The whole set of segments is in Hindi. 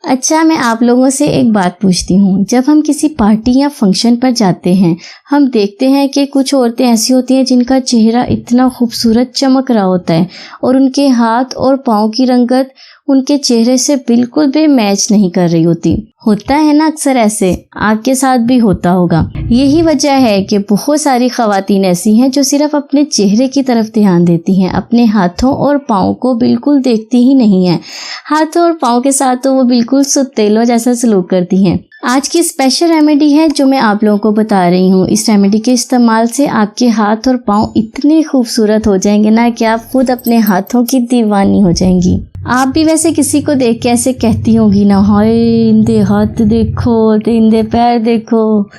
अच्छा, मैं आप लोगों से एक बात पूछती हूँ। जब हम किसी पार्टी या फंक्शन पर जाते हैं, हम देखते हैं कि कुछ औरतें ऐसी होती हैं जिनका चेहरा इतना खूबसूरत चमक रहा होता है और उनके हाथ और पाँव की रंगत उनके चेहरे से बिल्कुल भी मैच नहीं कर रही होती। होता है ना अक्सर ऐसे, आपके साथ भी होता होगा। यही वजह है कि बहुत सारी खवातीन ऐसी हैं जो सिर्फ अपने चेहरे की तरफ ध्यान देती हैं, अपने हाथों और पाँव को बिल्कुल देखती ही नहीं है। हाथों और पाँव के साथ तो वो बिल्कुल सुतेलों जैसा सलूक करती हैं। आज की स्पेशल रेमेडी है जो मैं आप लोगों को बता रही हूँ। इस रेमेडी के इस्तेमाल से आपके हाथ और पाँव इतने खूबसूरत हो जाएंगे ना कि आप खुद अपने हाथों की दीवानी हो जाएंगी। आप भी वैसे किसी को देख के ऐसे कहती होंगी ना, हाय इंदे हाथ देखो, ते इंदे पैर देखो।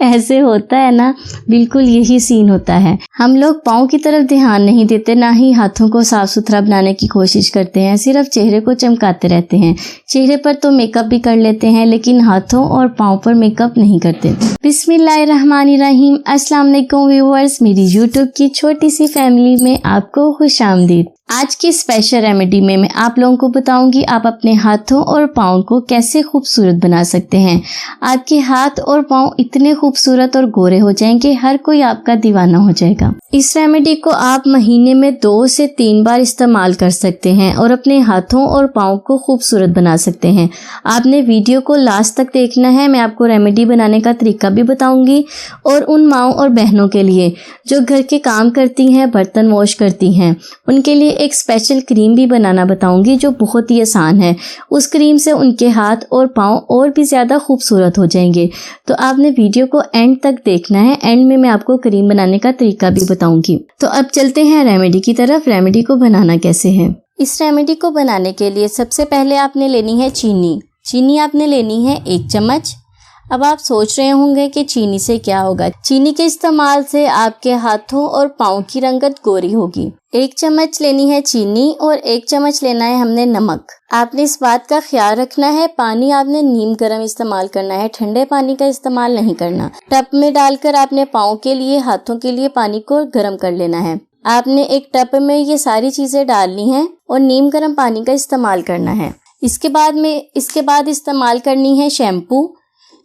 ऐसे होता है ना, बिल्कुल यही सीन होता है। हम लोग पाँव की तरफ ध्यान नहीं देते, ना ही हाथों को साफ सुथरा बनाने की कोशिश करते हैं, सिर्फ चेहरे को चमकाते रहते हैं। चेहरे पर तो मेकअप भी कर लेते हैं, लेकिन हाथों और पाँव पर मेकअप नहीं करते। बिस्मिल्लाहिर्रहमानिर्रहीम। अस्सलाम वालेकुम व्यूअर्स, मेरी यूट्यूब की छोटी सी फैमिली में आपको खुशामदीद। आज की स्पेशल रेमेडी में मैं आप लोगों को बताऊंगी आप अपने हाथों और पाँव को कैसे खूबसूरत बना सकते हैं। आपके हाथ और पाँव इतने खूबसूरत और गोरे हो जाएंगे, हर कोई आपका दीवाना हो जाएगा। इस रेमेडी को आप महीने में 2 से 3 बार इस्तेमाल कर सकते हैं और अपने हाथों और पाँव को खूबसूरत बना सकते हैं। आपने वीडियो को लास्ट तक देखना है। मैं आपको रेमेडी बनाने का तरीका भी बताऊंगी और उन माँओं और बहनों के लिए जो घर के काम करती हैं, बर्तन वॉश करती हैं, उनके लिए एक स्पेशल क्रीम भी बनाना बताऊंगी जो बहुत ही आसान है। उस क्रीम से उनके हाथ और पाँव और भी ज़्यादा खूबसूरत हो जाएंगे। तो आपने वीडियो को एंड तक देखना है। एंड में मैं आपको क्रीम बनाने का तरीका भी बताऊंगी। तो अब चलते हैं रेमेडी की तरफ। रेमेडी को बनाना कैसे है। इस रेमेडी को बनाने के लिए सबसे पहले आपने लेनी है चीनी। चीनी आपने लेनी है 1 चम्मच। अब आप सोच रहे होंगे कि चीनी से क्या होगा। चीनी के इस्तेमाल से आपके हाथों और पाँव की रंगत गोरी होगी। 1 चम्मच लेनी है चीनी और 1 चम्मच लेना है हमने नमक। आपने इस बात का ख्याल रखना है, पानी आपने नीम गर्म इस्तेमाल करना है, ठंडे पानी का इस्तेमाल नहीं करना। टब में डालकर आपने पाँव के लिए, हाथों के लिए पानी को गर्म कर लेना है। आपने एक टब में ये सारी चीजें डालनी है और नीम गर्म पानी का इस्तेमाल करना है। इसके बाद इस्तेमाल करनी है शैम्पू।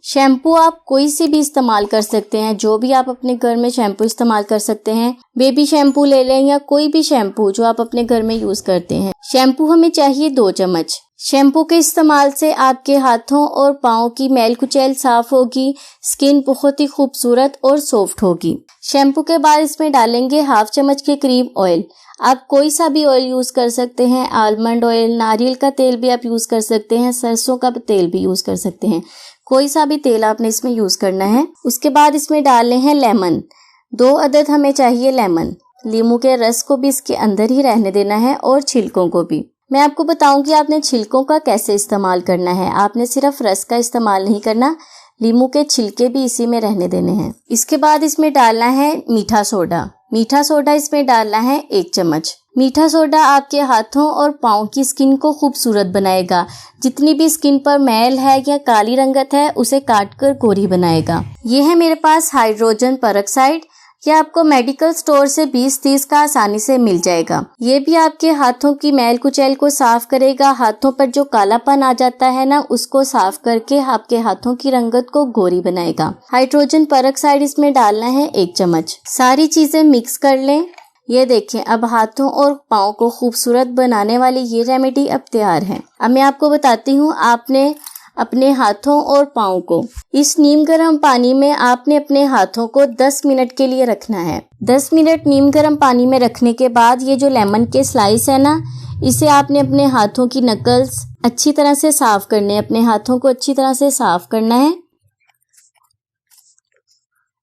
शैम्पू आप कोई सी भी इस्तेमाल कर सकते हैं, जो भी आप अपने घर में शैम्पू इस्तेमाल कर सकते हैं। बेबी शैम्पू ले लें या कोई भी शैम्पू जो आप अपने घर में यूज करते हैं। शैम्पू हमें चाहिए 2 चम्मच। शैम्पू के इस्तेमाल से आपके हाथों और पाँव की मैल कुचैल साफ होगी, स्किन बहुत ही खूबसूरत और सॉफ्ट होगी। शैम्पू के बाद इसमें डालेंगे 1/2 चम्मच के करीब ऑयल। आप कोई सा भी ऑयल यूज कर सकते हैं, आलमंड ऑयल, नारियल का तेल भी आप यूज कर सकते हैं, सरसों का तेल भी यूज कर सकते हैं। कोई सा भी तेल आपने इसमें यूज करना है। उसके बाद इसमें डालने हैं लेमन। 2 अदद हमें चाहिए लेमन। लीमू के रस को भी इसके अंदर ही रहने देना है और छिलकों को भी। मैं आपको बताऊंगी आपने छिलकों का कैसे इस्तेमाल करना है। आपने सिर्फ रस का इस्तेमाल नहीं करना, लीमू के छिलके भी इसी में रहने देने हैं। इसके बाद इसमें डालना है मीठा सोडा। मीठा सोडा इसमें डालना है 1 चम्मच। मीठा सोडा आपके हाथों और पाँव की स्किन को खूबसूरत बनाएगा। जितनी भी स्किन पर मैल है या काली रंगत है उसे काटकर गोरी बनाएगा। ये है मेरे पास हाइड्रोजन पेरोक्साइड। ये आपको मेडिकल स्टोर से 20-30 का आसानी से मिल जाएगा। ये भी आपके हाथों की मैल कुचैल को साफ करेगा। हाथों पर जो कालापन आ जाता है ना, उसको साफ करके आपके हाथों की रंगत को गोरी बनाएगा। हाइड्रोजन पेरोक्साइड इसमें डालना है 1 चम्मच। सारी चीजें मिक्स कर लें। ये देखें, अब हाथों और पाँव को खूबसूरत बनाने वाली ये रेमेडी अब तैयार है। अब मैं आपको बताती हूँ आपने अपने हाथों और पाँव को इस नीम गर्म पानी में आपने अपने हाथों को 10 मिनट के लिए रखना है। 10 मिनट नीम गर्म पानी में रखने के बाद ये जो लेमन के स्लाइस है ना, इसे आपने अपने हाथों की नकल्स अच्छी तरह से साफ करने हैं। अपने हाथों को अच्छी तरह से साफ करना है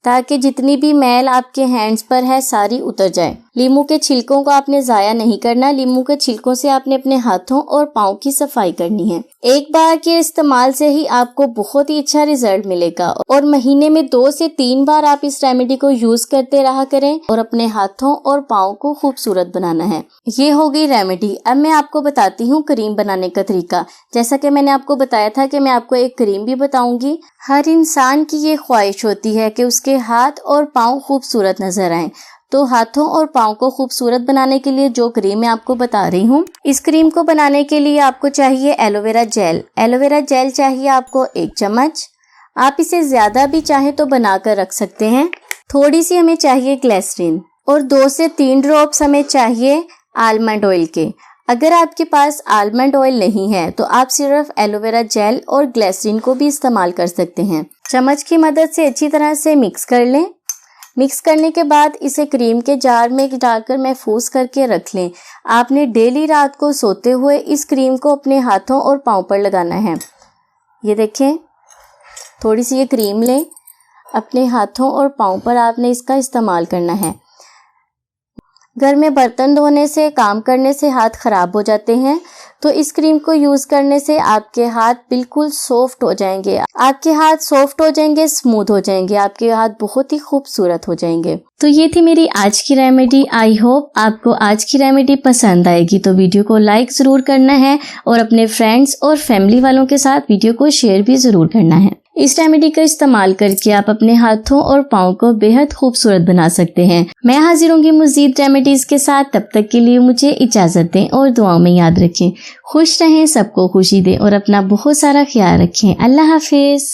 ताकि जितनी भी मैल आपके हैंड्स पर है सारी उतर जाए। लीमू के छिलकों को आपने ज़ाया नहीं करना। लीमू के छिलकों से आपने अपने हाथों और पाँव की सफाई करनी है। एक बार के इस्तेमाल से ही आपको बहुत ही अच्छा रिजल्ट मिलेगा और महीने में 2 से 3 बार आप इस रेमेडी को यूज करते रहा करें और अपने हाथों और पाँव को खूबसूरत बनाना है। ये हो गई रेमेडी। अब मैं आपको बताती हूँ क्रीम बनाने का तरीका। जैसा कि मैंने आपको बताया था कि मैं आपको एक क्रीम भी बताऊंगी। हर इंसान की ये ख्वाहिश होती है कि उसके हाथ और पाँव खूबसूरत नजर आए, तो हाथों और पाँव को खूबसूरत बनाने के लिए जो क्रीम मैं आपको बता रही हूँ, इस क्रीम को बनाने के लिए आपको चाहिए एलोवेरा जेल। एलोवेरा जेल चाहिए आपको 1 चम्मच। आप इसे ज़्यादा भी चाहें तो बनाकर रख सकते हैं। थोड़ी सी हमें चाहिए ग्लिसरीन और 2 से 3 ड्रॉप्स हमें चाहिए आलमंड ऑयल के। अगर आपके पास आलमंड ऑयल नहीं है तो आप सिर्फ एलोवेरा जेल और ग्लिसरीन को भी इस्तेमाल कर सकते हैं। चम्मच की मदद से अच्छी तरह से मिक्स कर लें। मिक्स करने के बाद इसे क्रीम के जार में डालकर महफूज करके रख लें। आपने डेली रात को सोते हुए इस क्रीम को अपने हाथों और पाँव पर लगाना है। ये देखें, थोड़ी सी ये क्रीम लें, अपने हाथों और पाँव पर आपने इसका इस्तेमाल करना है। घर में बर्तन धोने से, काम करने से हाथ खराब हो जाते हैं, तो इस क्रीम को यूज करने से आपके हाथ बिल्कुल सॉफ्ट हो जाएंगे। आपके हाथ सॉफ्ट हो जाएंगे, स्मूथ हो जाएंगे, आपके हाथ बहुत ही खूबसूरत हो जाएंगे। तो ये थी मेरी आज की रेमेडी। आई होप आपको आज की रेमेडी पसंद आएगी। तो वीडियो को लाइक ज़रूर करना है और अपने फ्रेंड्स और फैमिली वालों के साथ वीडियो को शेयर भी ज़रूर करना है। इस रेमेडी का इस्तेमाल करके आप अपने हाथों और पाँव को बेहद खूबसूरत बना सकते हैं। मैं हाजिर होंगी मज़ीद रेमेडीज़ के साथ। तब तक के लिए मुझे इजाज़त दें और दुआओं में याद रखें। खुश रहें, सबको खुशी दें और अपना बहुत सारा ख्याल रखें। अल्लाह हाफिज़।